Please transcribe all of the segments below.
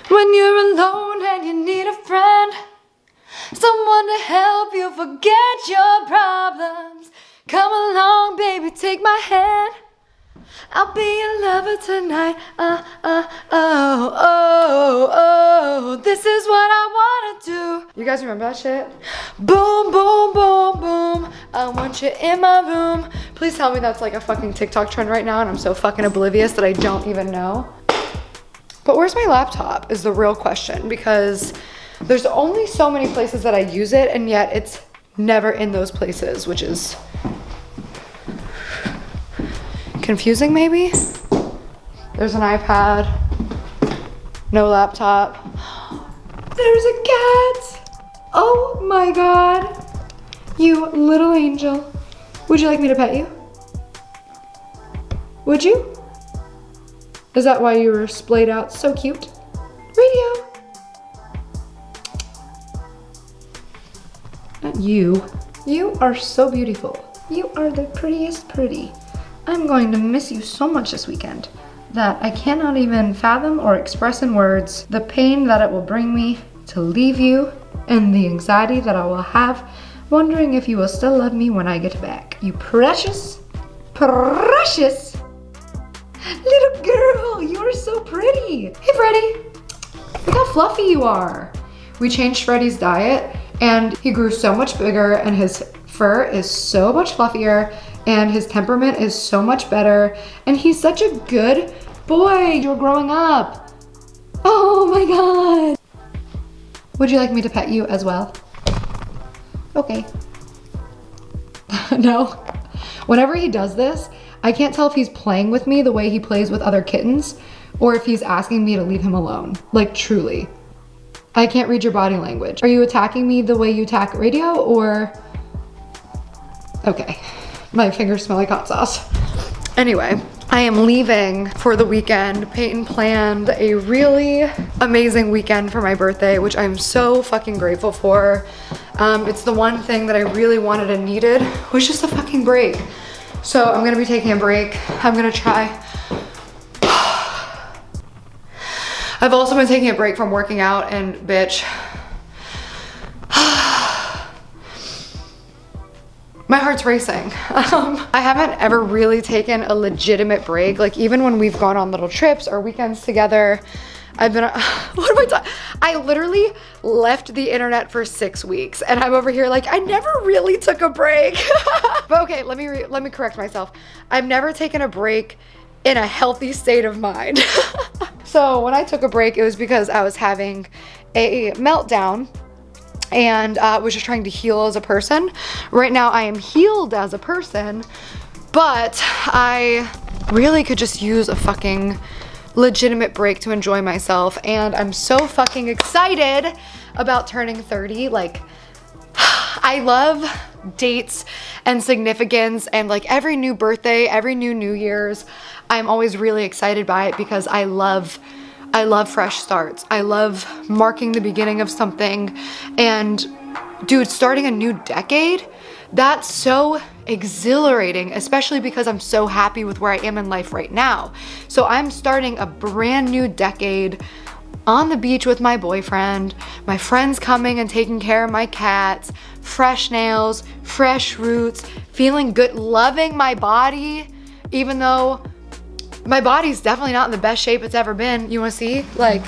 When you're alone and you need a friend, someone to help you forget your problems. Come along, baby, take my hand. I'll be your lover tonight. This is what I wanna do. You guys remember that shit? Boom, boom, boom, boom. I want you in my room. Please tell me that's like a fucking TikTok trend right now and I'm so fucking oblivious that I don't even know. But where's my laptop is the real question, because there's only so many places that I use it and yet it's never in those places, which is confusing maybe. There's an iPad, no laptop. There's a cat. Oh my God. You little angel. Would you like me to pet you? Would you? Is that why you were splayed out so cute? Radio. Not you. You are so beautiful. You are the prettiest pretty. I'm going to miss you so much this weekend that I cannot even fathom or express in words the pain that it will bring me to leave you and the anxiety that I will have wondering if you will still love me when I get back. You precious, precious little girl. You are so pretty. Hey, Freddie. Look how fluffy you are. We changed Freddie's diet and he grew so much bigger and his fur is so much fluffier and his temperament is so much better and he's such a good boy. You're growing up. Oh my God. Would you like me to pet you as well? Okay. No. Whenever he does this, I can't tell if he's playing with me the way he plays with other kittens or if he's asking me to leave him alone. Like truly. I can't read your body language. Are you attacking me the way you attack Radio or? Okay. My fingers smell like hot sauce. Anyway, I am leaving for the weekend. Peyton planned a really amazing weekend for my birthday, which I'm so fucking grateful for. It's the one thing that I really wanted and needed was just a fucking break. So I'm gonna be taking a break. I'm gonna try. I've also been taking a break from working out and bitch, my heart's racing. I haven't ever really taken a legitimate break. Like even when we've gone on little trips or weekends together, I've been, what am I talking? I literally left the internet for 6 weeks and I'm over here like, I never really took a break. But okay, let me correct myself. I've never taken a break in a healthy state of mind. So when I took a break, it was because I was having a meltdown and was just trying to heal as a person. Right now I am healed as a person, but I really could just use a fucking legitimate break to enjoy myself. And I'm so fucking excited about turning 30. Like, I love dates and significance and like every new birthday, every new Year's, I'm always really excited by it because I love fresh starts. I love marking the beginning of something. And dude, starting a new decade, that's so exhilarating, especially because I'm so happy with where I am in life right now. So I'm starting a brand new decade on the beach with my boyfriend, my friends coming and taking care of my cats, fresh nails, fresh roots, feeling good, loving my body, even though my body's definitely not in the best shape it's ever been. You wanna see? Like,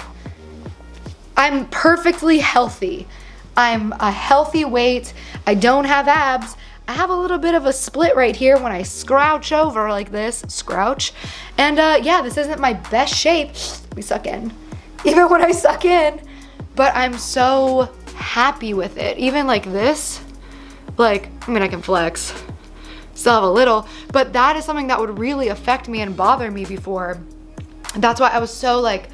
I'm perfectly healthy. I'm a healthy weight. I don't have abs. I have a little bit of a split right here when I scrouch over like this, scrouch. And yeah, this isn't my best shape. We suck in. Even when I suck in, but I'm so happy with it. Even like this, like, I mean, I can flex. Still have a little, but that is something that would really affect me and bother me before. That's why I was so like,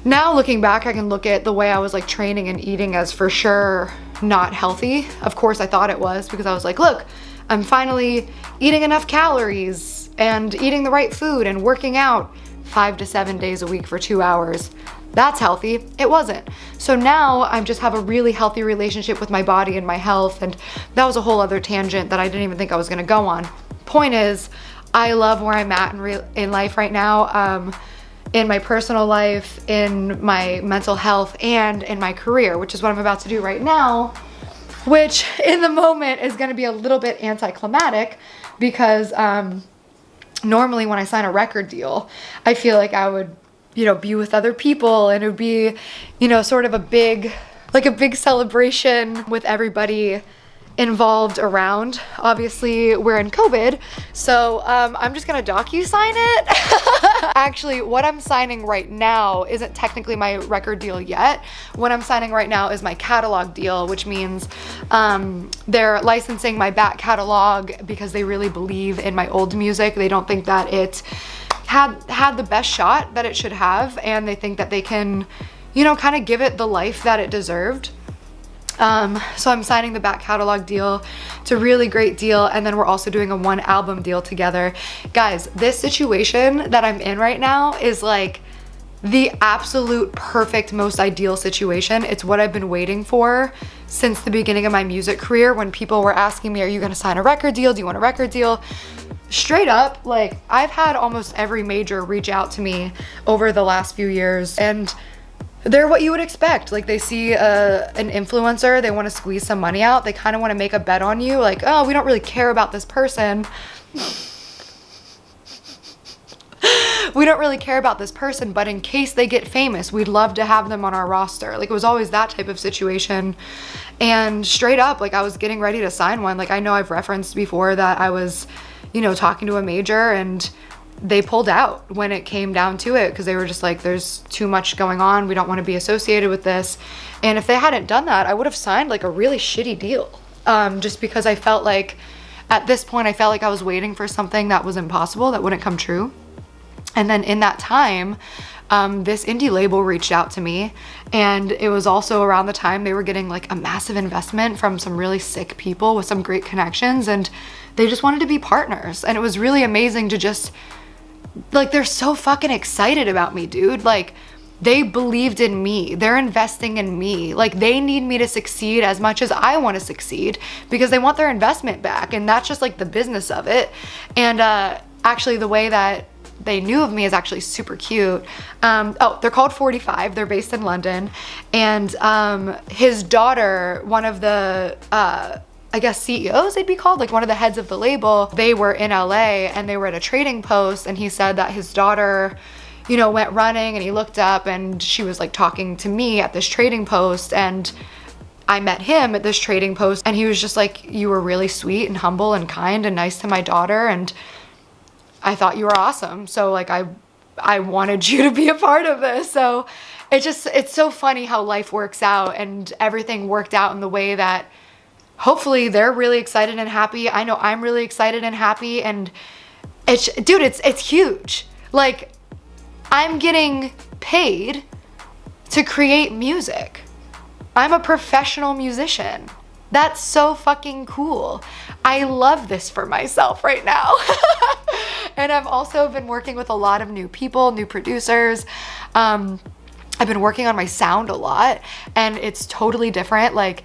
now looking back, I can look at the way I was like training and eating as for sure not healthy. Of course I thought it was because I was like, look, I'm finally eating enough calories and eating the right food and working out 5 to 7 days a week for 2 hours. That's healthy. It wasn't. So now I just have a really healthy relationship with my body and my health, and that was a whole other tangent that I didn't even think I was gonna go on. Point is, I love where I'm at in life right now. in my personal life, in my mental health, and in my career, which is what I'm about to do right now, which in the moment is going to be a little bit anticlimactic because normally when I sign a record deal, I feel like I would, you know, be with other people and it would be, you know, sort of a big celebration with everybody involved around. Obviously we're in COVID, so I'm just gonna docu-sign it. Actually, what I'm signing right now isn't technically my record deal yet. What I'm signing right now is my catalog deal, which means they're licensing my back catalog because they really believe in my old music. They don't think that it had the best shot that it should have, and they think that they can, you know, kind of give it the life that it deserved. So I'm signing the back catalog deal. It's a really great deal. And then we're also doing a 1 album deal together. Guys, this situation that I'm in right now is like the absolute perfect, most ideal situation. It's what I've been waiting for since the beginning of my music career, when people were asking me, are you gonna sign a record deal? Do you want a record deal? Straight up, like, I've had almost every major reach out to me over the last few years, and they're what you would expect. Like, they see an influencer, they want to squeeze some money out, they kind of want to make a bet on you, like, oh, we don't really care about this person. We don't really care about this person, but in case they get famous, we'd love to have them on our roster. Like, it was always that type of situation. And straight up, like, I was getting ready to sign one. Like, I know I've referenced before that I was, you know, talking to a major, and they pulled out when it came down to it because they were just like, there's too much going on, we don't want to be associated with this. And if they hadn't done that, I would have signed like a really shitty deal, just because I felt like at this point I felt like I was waiting for something that was impossible, that wouldn't come true. And then in that time, this indie label reached out to me, and it was also around the time they were getting like a massive investment from some really sick people with some great connections, and they just wanted to be partners. And it was really amazing to just, like, they're so fucking excited about me, dude. Like, they believed in me. They're investing in me. Like, they need me to succeed as much as I want to succeed because they want their investment back. And that's just like the business of it. And actually the way that they knew of me is actually super cute. Oh, they're called 45. They're based in London. And his daughter, one of the I guess CEOs they'd be called, like one of the heads of the label, they were in LA and they were at a trading post, and he said that his daughter, you know, went running, and he looked up and she was like talking to me at this trading post, and I met him at this trading post, and he was just like, you were really sweet and humble and kind and nice to my daughter, and I thought you were awesome. So like I wanted you to be a part of this. So it's so funny how life works out, and everything worked out in the way that hopefully they're really excited and happy. I know I'm really excited and happy, and it's huge. Like, I'm getting paid to create music. I'm a professional musician. That's so fucking cool. I love this for myself right now. And I've also been working with a lot of new people, new producers. I've been working on my sound a lot, and it's totally different. Like,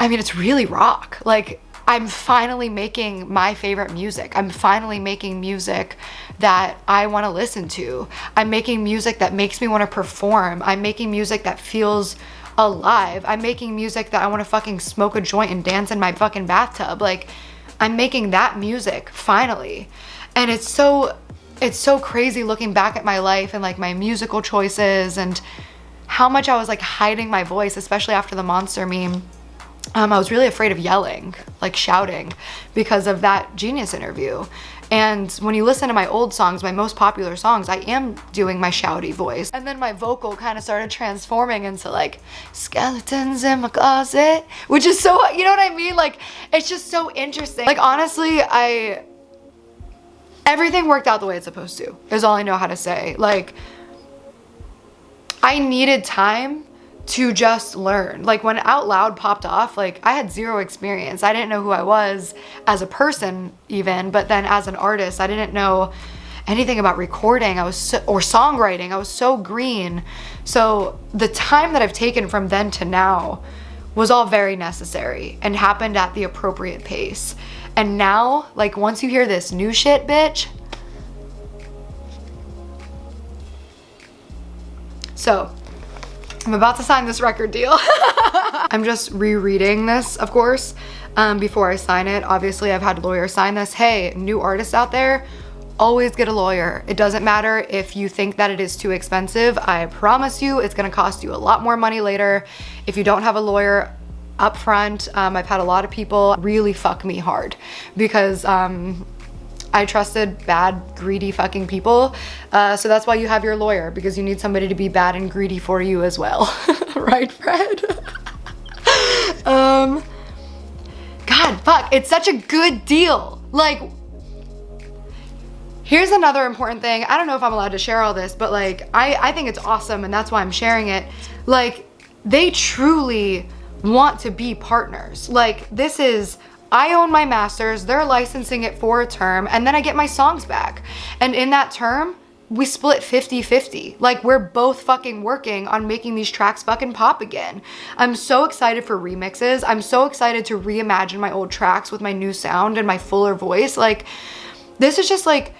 I mean, it's really rock. Like, I'm finally making my favorite music. I'm finally making music that I want to listen to. I'm making music that makes me want to perform. I'm making music that feels alive. I'm making music that I want to fucking smoke a joint and dance in my fucking bathtub. Like, I'm making that music finally. And it's so crazy looking back at my life and like my musical choices and how much I was like hiding my voice, especially after the Monster meme. I was really afraid of yelling, like shouting, because of that Genius interview. And when you listen to my old songs, my most popular songs, I am doing my shouty voice. And then my vocal kind of started transforming into like skeletons in my closet, which is so, you know what I mean? Like, it's just so interesting. Like, honestly, everything worked out the way it's supposed to, is all I know how to say. Like, I needed time to just learn. Like, when Out Loud popped off, like, I had zero experience. I didn't know who I was as a person even, but then as an artist, I didn't know anything about recording. Or songwriting. I was so green. So the time that I've taken from then to now was all very necessary and happened at the appropriate pace. And now, like, once you hear this new shit, bitch, So I'm about to sign this record deal. I'm just rereading this, of course, before I sign it. Obviously, I've had lawyers sign this. Hey, new artists out there, always get a lawyer. It doesn't matter if you think that it is too expensive. I promise you it's gonna cost you a lot more money later if you don't have a lawyer up front. I've had a lot of people really fuck me hard because I trusted bad, greedy fucking people. So that's why you have your lawyer, because you need somebody to be bad and greedy for you as well. Right, Fred? God, fuck, it's such a good deal. Like, here's another important thing. I don't know if I'm allowed to share all this, but like, I think it's awesome and that's why I'm sharing it. Like, they truly want to be partners. Like, this is, I own my masters, they're licensing it for a term, and then I get my songs back. And in that term, we split 50-50. Like, we're both fucking working on making these tracks fucking pop again. I'm so excited for remixes. I'm so excited to reimagine my old tracks with my new sound and my fuller voice. Like, this is just like,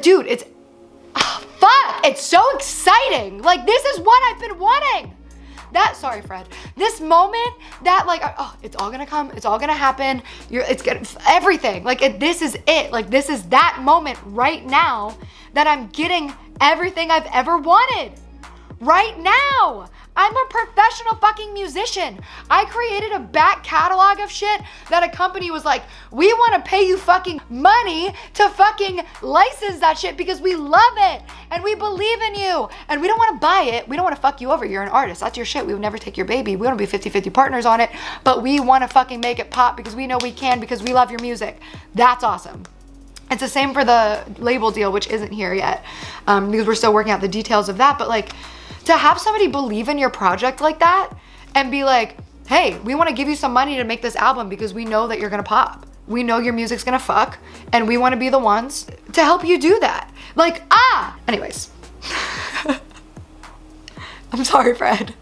dude, it's, fuck, it's so exciting. Like, this is what I've been wanting. Sorry, Fred. This moment that like, oh, it's all gonna come, it's all gonna happen. It's gonna, everything. Like, this is it. Like, this is that moment right now that I'm getting everything I've ever wanted. Right now. I'm a professional fucking musician. I created a back catalog of shit that a company was like, we want to pay you fucking money to fucking license that shit because we love it and we believe in you and we don't want to buy it. We don't want to fuck you over. You're an artist. That's your shit. We would never take your baby. We want to be 50-50 partners on it, but we want to fucking make it pop because we know we can because we love your music. That's awesome. It's the same for the label deal, which isn't here yet because we're still working out the details of that. But like, to have somebody believe in your project like that and be like, hey, we want to give you some money to make this album because we know that you're gonna pop. We know your music's gonna fuck and we want to be the ones to help you do that. Like, anyways. I'm sorry, Fred.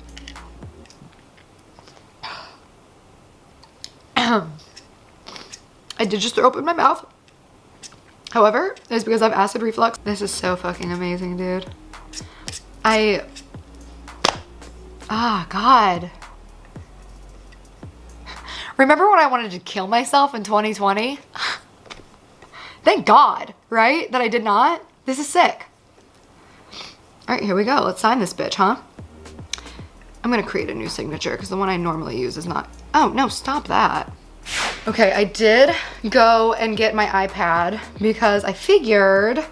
I did just throw up in my mouth. However, it's because I have acid reflux. This is so fucking amazing, dude. God. Remember when I wanted to kill myself in 2020? Thank God, right? That I did not. This is sick. All right, here we go. Let's sign this bitch, huh? I'm gonna create a new signature because the one I normally use is not. Oh, no, stop that. Okay, I did go and get my iPad because I figured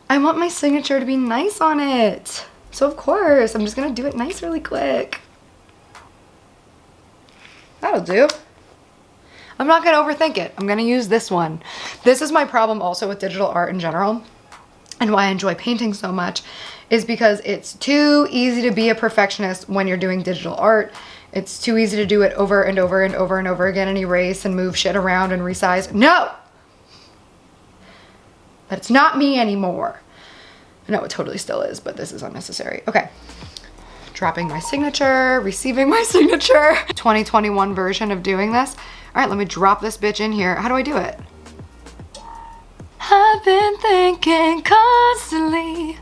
I want my signature to be nice on it. So of course, I'm just gonna do it nice really quick. That'll do. I'm not gonna overthink it. I'm gonna use this one. This is my problem also with digital art in general, and why I enjoy painting so much is because it's too easy to be a perfectionist when you're doing digital art. It's too easy to do it over and over and over and over again and erase and move shit around and resize. No! That's not me anymore. No, it totally still is, but this is unnecessary. Okay. Dropping my signature, receiving my signature. 2021 version of doing this. All right, let me drop this bitch in here. How do I do it? I've been thinking constantly,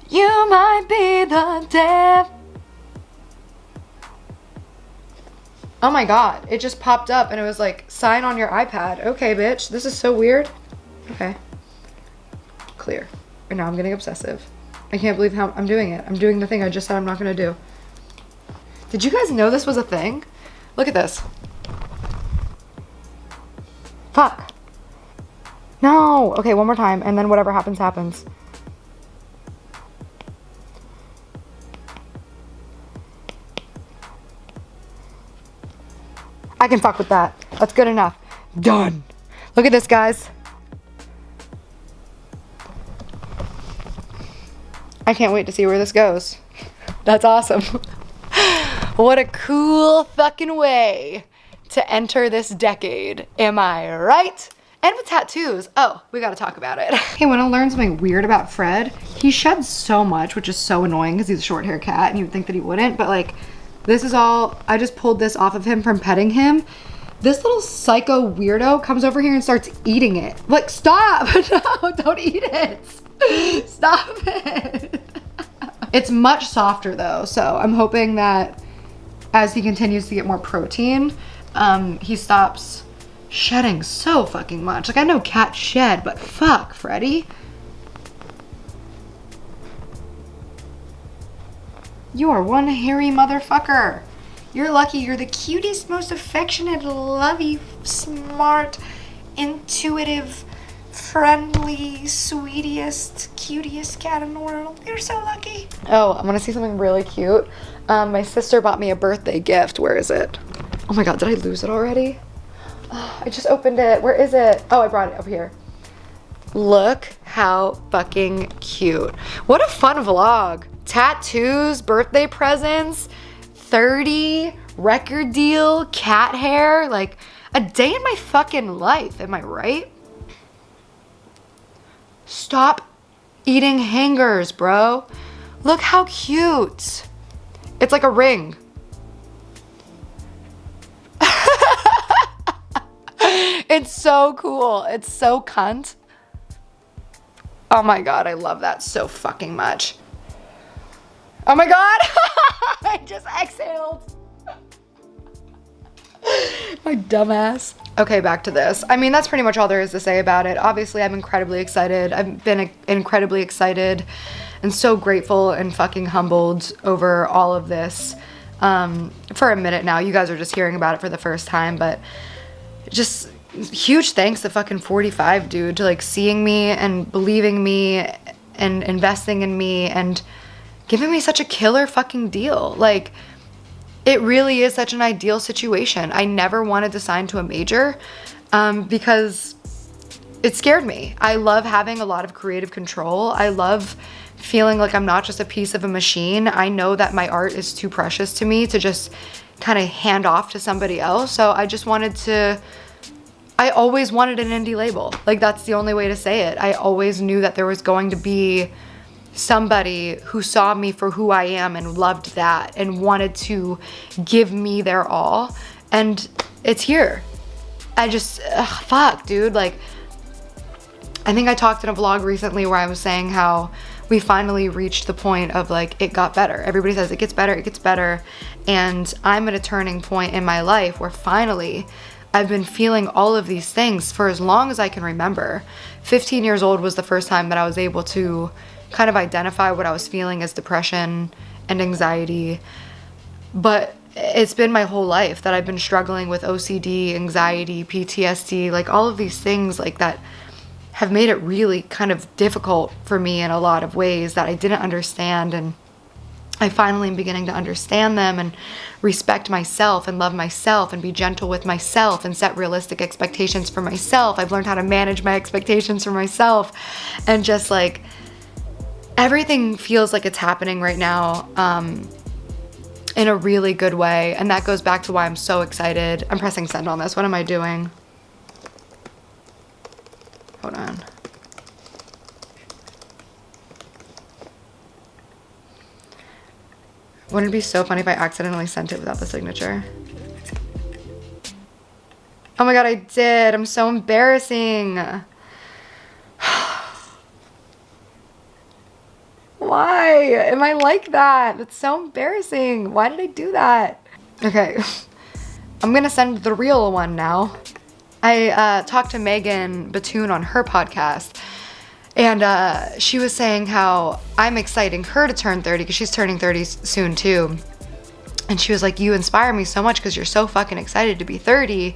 you might be the devil. Oh my God, it just popped up and it was like, sign on your iPad. Okay, bitch, this is so weird. Okay. Clear. And now I'm getting obsessive. I can't believe how I'm doing it. I'm doing the thing I just said I'm not gonna do. Did you guys know this was a thing? Look at this. Fuck. No. Okay, one more time and then whatever happens, happens. I can fuck with that. That's good enough. Done. Look at this, guys. I can't wait to see where this goes. That's awesome. What a cool fucking way to enter this decade. Am I right? And with tattoos. Oh, we gotta talk about it. Hey, want to learn something weird about Fred? He sheds so much, which is so annoying because he's a short hair cat and you would think that he wouldn't, but like, this is all, I just pulled this off of him from petting him. This little psycho weirdo comes over here and starts eating it. Like, stop! No, don't eat it. Stop it. It's much softer though, so I'm hoping that as he continues to get more protein, he stops shedding so fucking much. Like, I know cats shed, but fuck, Freddie. You are one hairy motherfucker. You're lucky. You're the cutest, most affectionate, lovey, smart, intuitive, friendly, sweetest, cutest cat in the world. You're so lucky. Oh, I'm gonna see something really cute. My sister bought me a birthday gift. Where is it? Oh my God, did I lose it already? Oh, I just opened it. Where is it? Oh, I brought it up here. Look how fucking cute. What a fun vlog. Tattoos, birthday presents, 30, record deal, cat hair, like a day in my fucking life, am I right? Stop eating hangers, bro. Look how cute. It's like a ring. It's so cool. It's so cunt. Oh my God, I love that so fucking much. Oh my God, I just exhaled. My dumbass. Okay, back to this. I mean, that's pretty much all there is to say about it. Obviously, I'm incredibly excited. I've been incredibly excited and so grateful and fucking humbled over all of this for a minute now. You guys are just hearing about it for the first time, but just huge thanks to fucking 45, dude, to like seeing me and believing me and investing in me and giving me such a killer fucking deal. Like, it really is such an ideal situation. I never wanted to sign to a major because it scared me. I love having a lot of creative control. I love feeling like I'm not just a piece of a machine. I know that my art is too precious to me to just kind of hand off to somebody else. So I just wanted to, I always wanted an indie label. Like, that's the only way to say it. I always knew that there was going to be somebody who saw me for who I am and loved that and wanted to give me their all. And it's here. I just, fuck, dude. Like, I think I talked in a vlog recently where I was saying how we finally reached the point of like, it got better. Everybody says it gets better, it gets better. And I'm at a turning point in my life where finally I've been feeling all of these things for as long as I can remember. 15 years old was the first time that I was able to kind of identify what I was feeling as depression and anxiety. But it's been my whole life that I've been struggling with OCD, anxiety, PTSD, like all of these things like that have made it really kind of difficult for me in a lot of ways that I didn't understand. And I finally am beginning to understand them and respect myself and love myself and be gentle with myself and set realistic expectations for myself. I've learned how to manage my expectations for myself, and just like everything feels like it's happening right now in a really good way. And that goes back to why I'm so excited. I'm pressing send on this. What am I doing? Hold on. Wouldn't it be so funny if I accidentally sent it without the signature? Oh my God, I did. I'm so embarrassing. Why am I like that? That's so embarrassing. Why did I do that? Okay, I'm gonna send the real one now. I talked to Megan Batoon on her podcast, and she was saying how I'm exciting her to turn 30 because she's turning 30 soon too. And she was like, you inspire me so much because you're so fucking excited to be 30.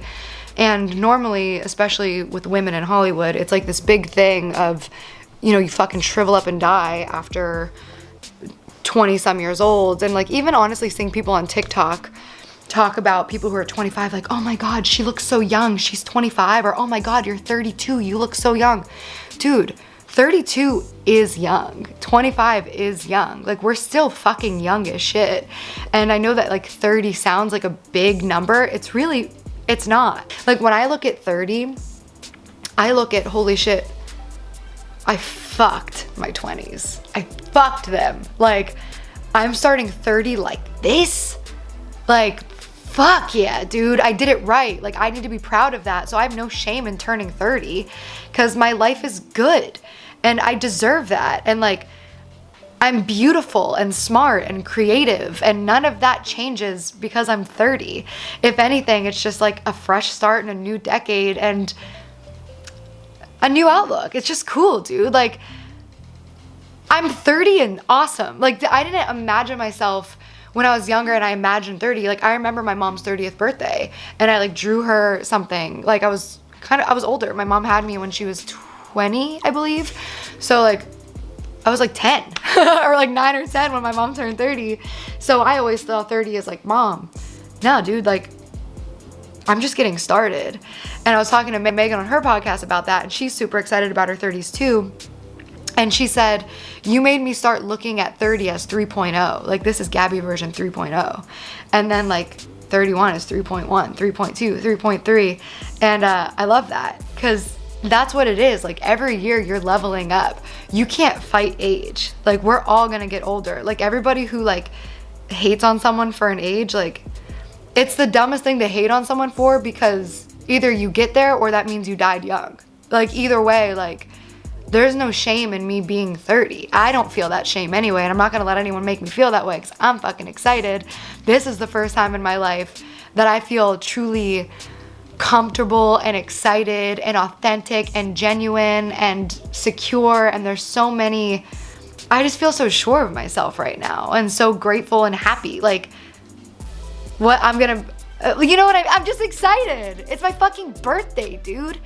And normally, especially with women in Hollywood, it's like this big thing of, you know, you fucking shrivel up and die after 20 some years old. And like, even honestly seeing people on TikTok talk about people who are 25, like, oh my God, she looks so young, she's 25, or oh my God, you're 32, you look so young. Dude, 32 is young, 25 is young. Like, we're still fucking young as shit. And I know that like 30 sounds like a big number. It's really, it's not. Like, when I look at 30, I look at, holy shit, I fucked my 20s. I fucked them. Like, I'm starting 30 like this. Like, fuck yeah, dude, I did it right. Like, I need to be proud of that. So I have no shame in turning 30 because my life is good. and I deserve that. And like, I'm beautiful and smart and creative, and none of that changes because I'm 30. If anything, it's just like a fresh start and a new decade and a new outlook. It's just cool, dude. Like, I'm 30 and awesome. Like, I didn't imagine myself when I was younger and I imagined 30. Like, I remember my mom's 30th birthday and I like drew her something. Like, I was older. My mom had me when she was 20, I believe. So like, I was like 10 or like 9 or 10 when my mom turned 30. So I always thought 30 is like, mom, no, dude, like, I'm just getting started. And I was talking to Megan on her podcast about that, and she's super excited about her 30s too. And she said, you made me start looking at 30 as 3.0. Like, this is Gabbie version 3.0. And then like 31 is 3.1, 3.2, 3.3. And I love that, because that's what it is. Like, every year you're leveling up. You can't fight age. Like, we're all gonna get older. Like, everybody who like hates on someone for an age, like, it's the dumbest thing to hate on someone for, because either you get there or that means you died young. Like, either way, like, there's no shame in me being 30. I don't feel that shame anyway, and I'm not gonna let anyone make me feel that way, because I'm fucking excited. This is the first time in my life that I feel truly comfortable and excited and authentic and genuine and secure. And there's so many, I just feel so sure of myself right now and so grateful and happy. Like, what I'm gonna, you know what, I'm just excited. It's my fucking birthday, dude.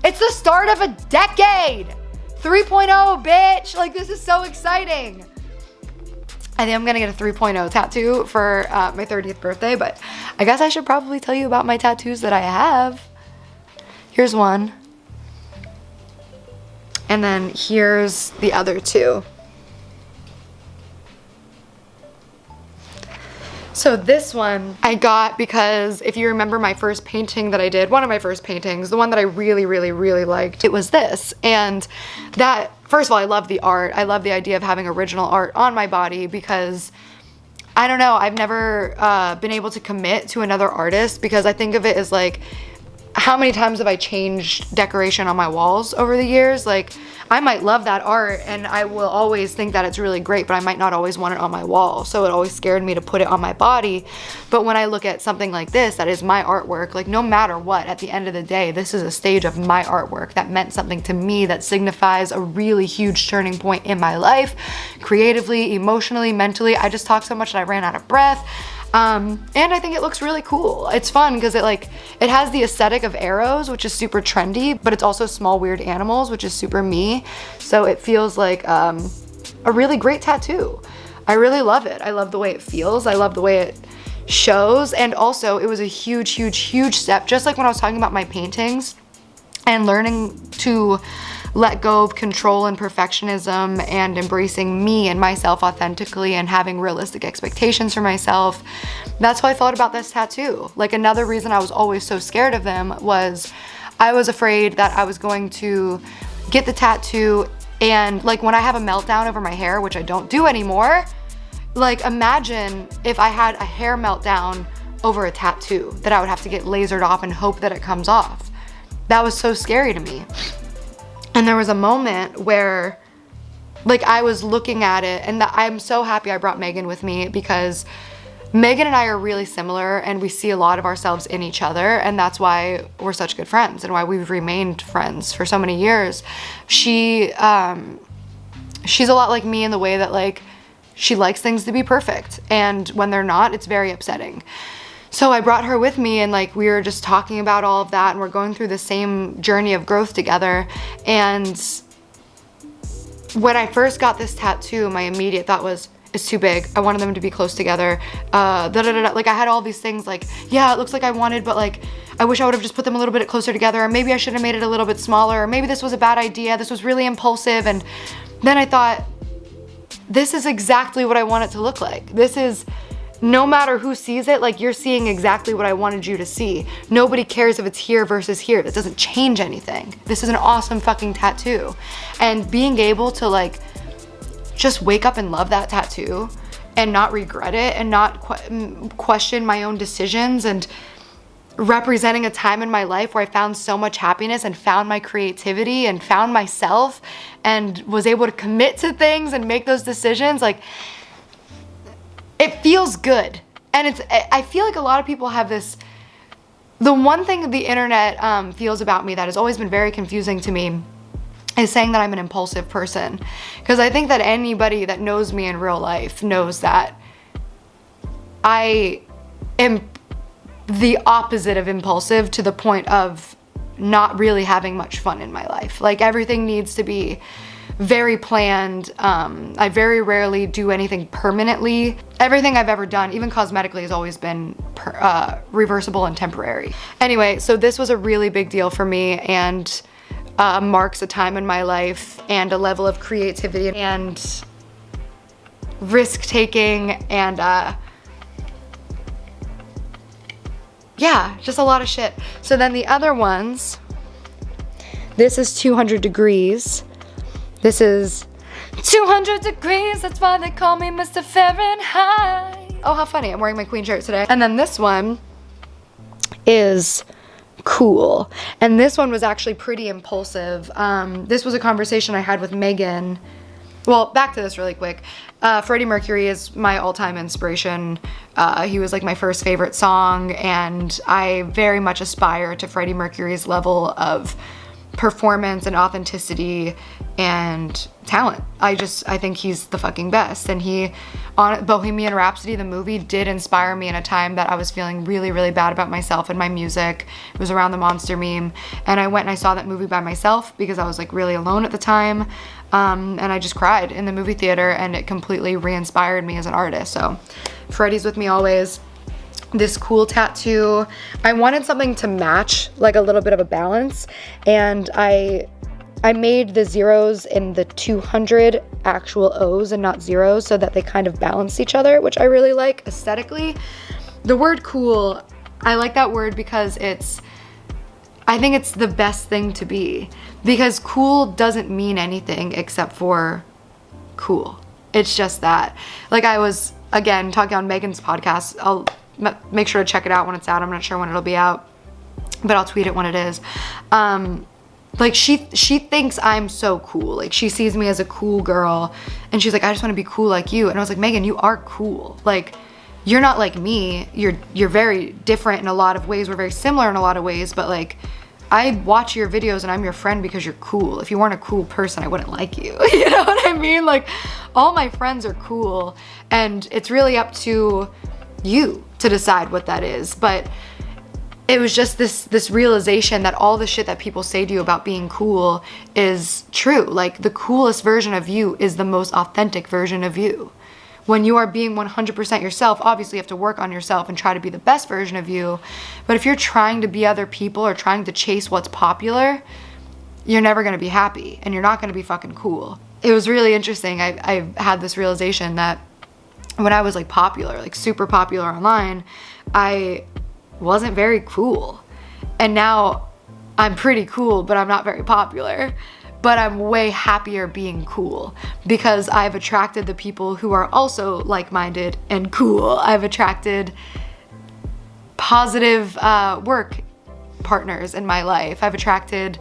It's the start of a decade. 3.0, bitch. Like, this is so exciting. I think I'm gonna get a 3.0 tattoo for my 30th birthday, but I guess I should probably tell you about my tattoos that I have. Here's one. And then here's the other two. So this one I got because if you remember my first painting that I did, one of my first paintings, the one that I really, really, really liked, it was this. And that, first of all, I love the art. I love the idea of having original art on my body, because I don't know, I've never been able to commit to another artist, because I think of it as like, how many times have I changed decoration on my walls over the years? Like, I might love that art and I will always think that it's really great, but I might not always want it on my wall. So it always scared me to put it on my body. But when I look at something like this, that is my artwork, like, no matter what, at the end of the day, this is a stage of my artwork that meant something to me, that signifies a really huge turning point in my life, creatively, emotionally, mentally. I just talked so much that I ran out of breath. And I think it looks really cool. It's fun because it has the aesthetic of arrows, which is super trendy, but it's also small weird animals, which is super me. So it feels like a really great tattoo. I really love it. I love the way it feels. I love the way it shows. And also, it was a huge, huge, huge step. Just like when I was talking about my paintings and learning to let go of control and perfectionism and embracing me and myself authentically and having realistic expectations for myself. That's how I felt about this tattoo. Like, another reason I was always so scared of them was I was afraid that I was going to get the tattoo and, like, when I have a meltdown over my hair, which I don't do anymore, like, imagine if I had a hair meltdown over a tattoo that I would have to get lasered off and hope that it comes off. That was so scary to me. And there was a moment where, like, I was looking at it, and I'm so happy I brought Megan with me, because Megan and I are really similar and we see a lot of ourselves in each other, and that's why we're such good friends and why we've remained friends for so many years. She's a lot like me in the way that, like, she likes things to be perfect, and when they're not, it's very upsetting. So I brought her with me, and, like, we were just talking about all of that, and we're going through the same journey of growth together. And when I first got this tattoo, my immediate thought was, it's too big. I wanted them to be close together. Like, I had all these things like, yeah, it looks like I wanted, but, like, I wish I would have just put them a little bit closer together, or maybe I should have made it a little bit smaller, or maybe this was a bad idea. This was really impulsive. And then I thought, this is exactly what I want it to look like. This is, no matter who sees it, like, you're seeing exactly what I wanted you to see. Nobody cares if it's here versus here. That doesn't change anything. This is an awesome fucking tattoo. And being able to, like, just wake up and love that tattoo and not regret it and not question my own decisions and representing a time in my life where I found so much happiness and found my creativity and found myself and was able to commit to things and make those decisions. Like, it feels good. And I feel like a lot of people have this, the one thing the internet feels about me that has always been very confusing to me is saying that I'm an impulsive person. Because I think that anybody that knows me in real life knows that I am the opposite of impulsive, to the point of not really having much fun in my life. Like, everything needs to be very planned. I very rarely do anything permanently. Everything I've ever done, even cosmetically, has always been reversible and temporary. Anyway, so this was a really big deal for me, and marks a time in my life and a level of creativity and risk-taking and yeah, just a lot of shit. So then the other ones, this is 200 degrees. This is 200 degrees, that's why they call me Mr. Fahrenheit. Oh, how funny, I'm wearing my queen shirt today. And then this one is cool. And this one was actually pretty impulsive. This was a conversation I had with Megan. Well, back to this really quick. Freddie Mercury is my all-time inspiration. He was like my first favorite song, and I very much aspire to Freddie Mercury's level of performance and authenticity and talent. I think he's the fucking best. And he, on Bohemian Rhapsody, the movie, did inspire me in a time that I was feeling really, really bad about myself and my music. It was around the monster meme. And I went and I saw that movie by myself because I was like really alone at the time. And I just cried in the movie theater, and it completely re-inspired me as an artist. So Freddie's with me always. This cool tattoo, I wanted something to match, like a little bit of a balance, and I made the zeros in the 200 actual O's and not zeros, so that they kind of balance each other, which I really like aesthetically. The word cool, I like that word because I think it's the best thing to be, because cool doesn't mean anything except for cool. It's just that. Like, I was, again, talking on Megan's podcast. I'll make sure to check it out when it's out. I'm not sure when it'll be out, but I'll tweet it when it is. Like, she thinks I'm so cool. Like, she sees me as a cool girl, and she's like, I just want to be cool like you. And I was like, Megan, you are cool. Like, you're not like me. You're very different in a lot of ways. We're very similar in a lot of ways, but like, I watch your videos and I'm your friend because you're cool. If you weren't a cool person, I wouldn't like you. You know what I mean? Like, all my friends are cool, and it's really up to you to decide what that is. But it was just this realization that all the shit that people say to you about being cool is true. Like, the coolest version of you is the most authentic version of you. When you are being 100% yourself, obviously you have to work on yourself and try to be the best version of you. But if you're trying to be other people or trying to chase what's popular, you're never gonna be happy, and you're not gonna be fucking cool. It was really interesting. I had this realization that when I was like popular, like super popular online, I wasn't very cool. And now I'm pretty cool, but I'm not very popular. But I'm way happier being cool because I've attracted the people who are also like-minded and cool. I've attracted positive work partners in my life. I've attracted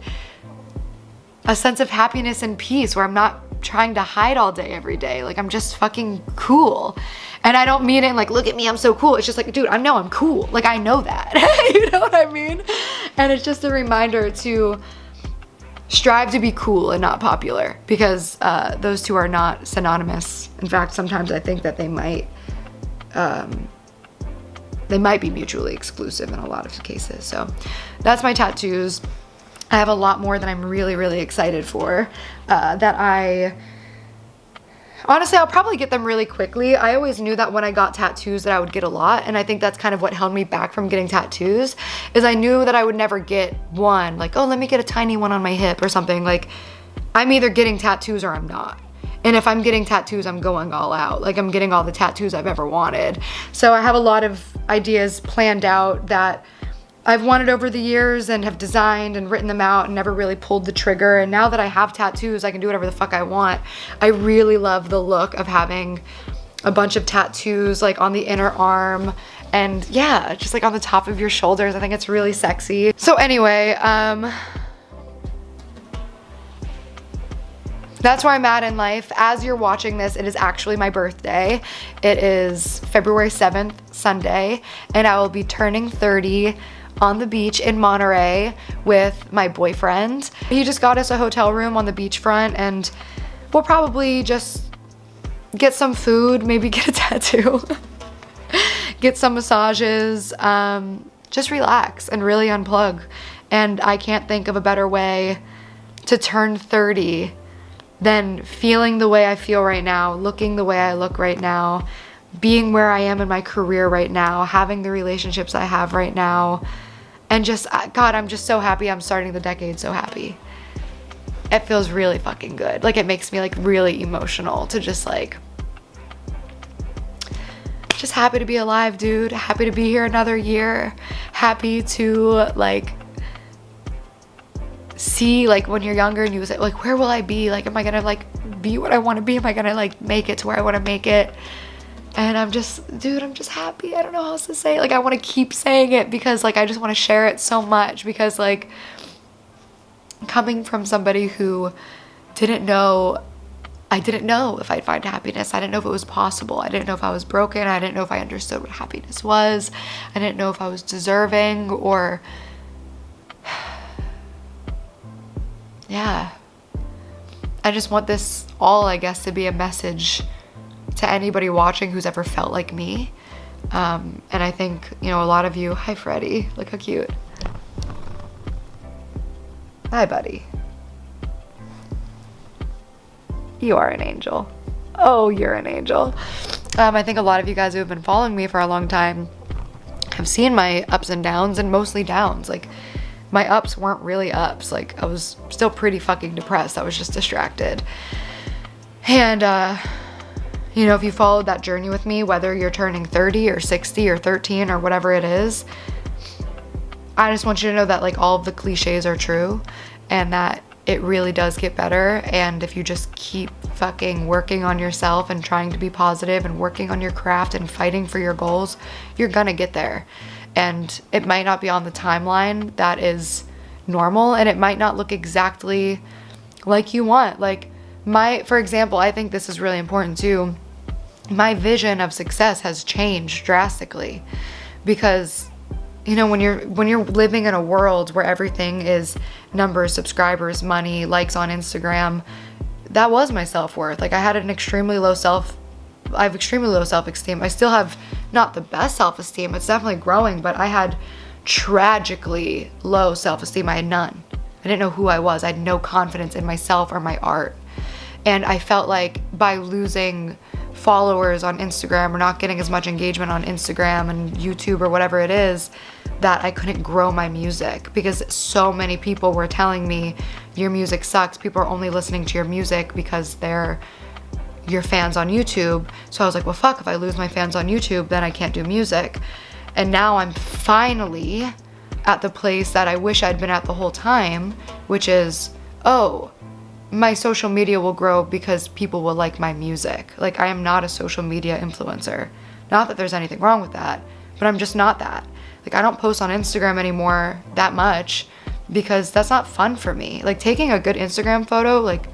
a sense of happiness and peace where I'm not trying to hide all day every day. Like, I'm just fucking cool. And I don't mean it in like, look at me, I'm so cool. It's just like, dude, I know I'm cool. Like, I know that. You know what I mean? And it's just a reminder to strive to be cool and not popular, because those two are not synonymous. In fact, sometimes I think that they might be mutually exclusive in a lot of cases. So that's my tattoos. I have a lot more that I'm really, really excited for, honestly, I'll probably get them really quickly. I always knew that when I got tattoos that I would get a lot, and I think that's kind of what held me back from getting tattoos, is I knew that I would never get one, like, oh, let me get a tiny one on my hip or something. Like, I'm either getting tattoos or I'm not. And if I'm getting tattoos, I'm going all out. Like, I'm getting all the tattoos I've ever wanted. So I have a lot of ideas planned out that I've wanted over the years and have designed and written them out and never really pulled the trigger. And now that I have tattoos, I can do whatever the fuck I want. I really love the look of having a bunch of tattoos like on the inner arm, and yeah, just like on the top of your shoulders. I think it's really sexy. So anyway, that's where I'm at in life. As you're watching this, it is actually my birthday. It is February 7th, Sunday, and I will be turning 30 on the beach in Monterey with my boyfriend. He just got us a hotel room on the beachfront, and we'll probably just get some food, maybe get a tattoo, get some massages, just relax and really unplug. And I can't think of a better way to turn 30 than feeling the way I feel right now, looking the way I look right now, being where I am in my career right now, having the relationships I have right now, and just, God, I'm just so happy I'm starting the decade so happy. It feels really fucking good. Like, it makes me like really emotional to just like, just happy to be alive, dude. Happy to be here another year. Happy to like see, like when you're younger and you say like, where will I be? Like, am I gonna like be what I want to be? Am I gonna like make it to where I want to make it? And I'm just, dude, I'm just happy. I don't know how else to say it. Like, I want to keep saying it because like I just want to share it so much, because like coming from somebody who didn't know, I didn't know if I'd find happiness. I didn't know if it was possible. I didn't know if I was broken. I didn't know if I understood what happiness was. I didn't know if I was deserving, or yeah. I just want this all, I guess, to be a message to anybody watching who's ever felt like me. And I think, you know, a lot of you, hi Freddie, look how cute. Hi buddy. You are an angel. Oh, you're an angel. I think a lot of you guys who have been following me for a long time have seen my ups and downs, and mostly downs. Like, my ups weren't really ups. Like, I was still pretty fucking depressed. I was just distracted. And, you know, if you followed that journey with me, whether you're turning 30 or 60 or 13 or whatever it is, I just want you to know that like all of the cliches are true, and that it really does get better. And if you just keep fucking working on yourself and trying to be positive and working on your craft and fighting for your goals, you're gonna get there. And it might not be on the timeline that is normal, and it might not look exactly like you want. Like for example, I think this is really important too. My vision of success has changed drastically, because you know, when you're living in a world where everything is numbers, subscribers, money, likes on Instagram, that was my self-worth. Like, I have extremely low self-esteem. I still have not the best self-esteem. It's definitely growing, but I had tragically low self-esteem. I had none. I didn't know who I was. I had no confidence in myself or my art. And I felt like by losing followers on Instagram or not getting as much engagement on Instagram and YouTube or whatever it is, that I couldn't grow my music, because so many people were telling me your music sucks. People are only listening to your music because they're your fans on YouTube. So I was like, well, fuck, if I lose my fans on YouTube, then I can't do music. And now I'm finally at the place that I wish I'd been at the whole time, which is, oh, my social media will grow because people will like my music. Like, I am not a social media influencer. Not that there's anything wrong with that, but I'm just not that. Like, I don't post on Instagram anymore that much because that's not fun for me. Like, taking a good Instagram photo, like,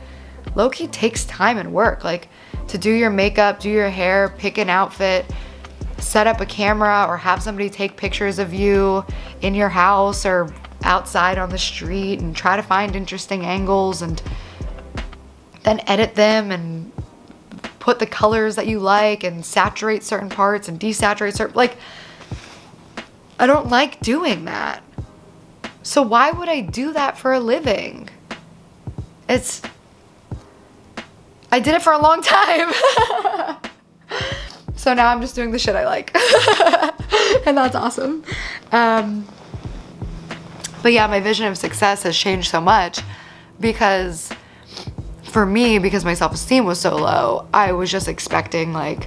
low-key takes time and work. Like, to do your makeup, do your hair, pick an outfit, set up a camera, or have somebody take pictures of you in your house or outside on the street and try to find interesting angles and then edit them and put the colors that you like and saturate certain parts and desaturate certain, like, I don't like doing that. So why would I do that for a living? I did it for a long time. So now I'm just doing the shit I like. And that's awesome. But yeah, my vision of success has changed so much because for me, because my self-esteem was so low, I was just expecting like,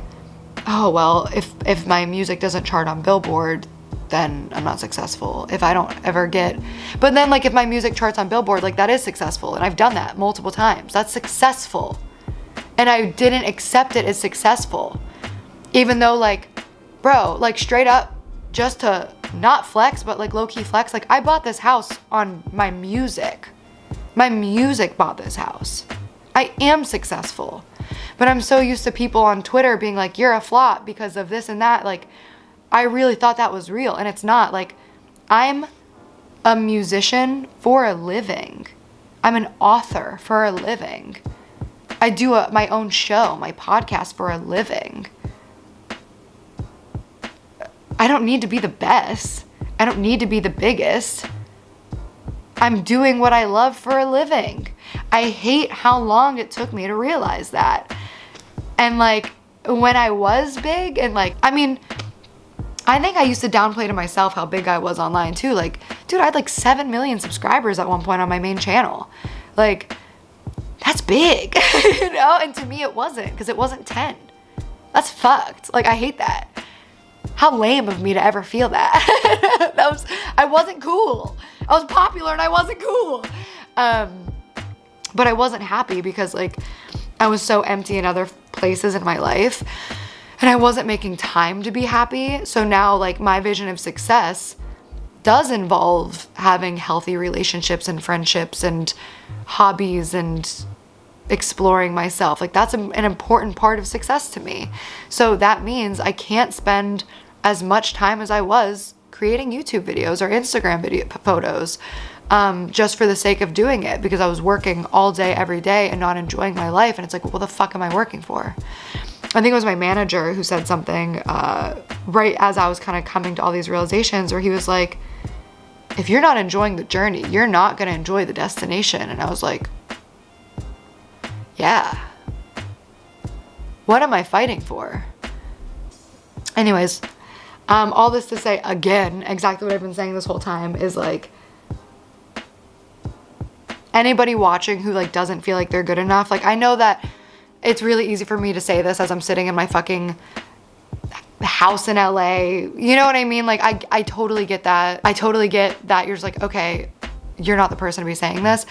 oh, well, if my music doesn't chart on Billboard, then I'm not successful. If I don't ever get, but then like if my music charts on Billboard, like that is successful. And I've done that multiple times. That's successful. And I didn't accept it as successful. Even though like, bro, like straight up, just to not flex, but like low-key flex, like I bought this house on my music. My music bought this house. I am successful. But I'm so used to people on Twitter being like, you're a flop because of this and that. Like, I really thought that was real, and it's not. Like, I'm a musician for a living. I'm an author for a living. I do my own show, my podcast for a living. I don't need to be the best. I don't need to be the biggest. I'm doing what I love for a living. I hate how long it took me to realize that. And like, when I was big and like, I mean, I think I used to downplay to myself how big I was online too. Like, dude, I had like 7 million subscribers at one point on my main channel. Like, that's big, you know? And to me it wasn't, because it wasn't 10. That's fucked. Like, I hate that. How lame of me to ever feel that. I wasn't cool. I was popular and I wasn't cool. But I wasn't happy because like I was so empty in other places in my life and I wasn't making time to be happy. So now like my vision of success does involve having healthy relationships and friendships and hobbies and exploring myself. Like that's an important part of success to me. So that means I can't spend as much time as I was creating YouTube videos or Instagram photos just for the sake of doing it, because I was working all day every day and not enjoying my life. And it's like, well, what the fuck am I working for? I think it was my manager who said something right as I was kind of coming to all these realizations, where he was like, if you're not enjoying the journey, you're not going to enjoy the destination. And I was like, yeah, what am I fighting for? Anyways, all this to say, again, exactly what I've been saying this whole time is like, anybody watching who like doesn't feel like they're good enough, like I know that it's really easy for me to say this as I'm sitting in my fucking house in LA, you know what I mean? Like I totally get that. I totally get that you're just like, okay, you're not the person to be saying this,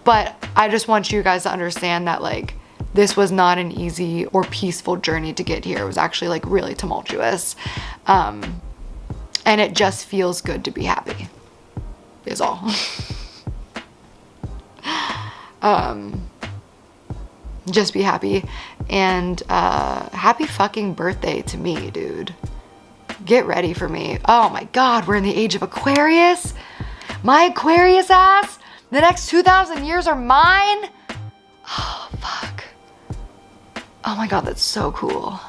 but I just want you guys to understand that like this was not an easy or peaceful journey to get here. It was actually like really tumultuous, and it just feels good to be happy is all. Just be happy, and happy fucking birthday to me, dude. Get ready for me. Oh my God, we're in the age of Aquarius. My Aquarius ass, the next 2,000 years are mine. Oh, fuck. Oh my God, that's so cool.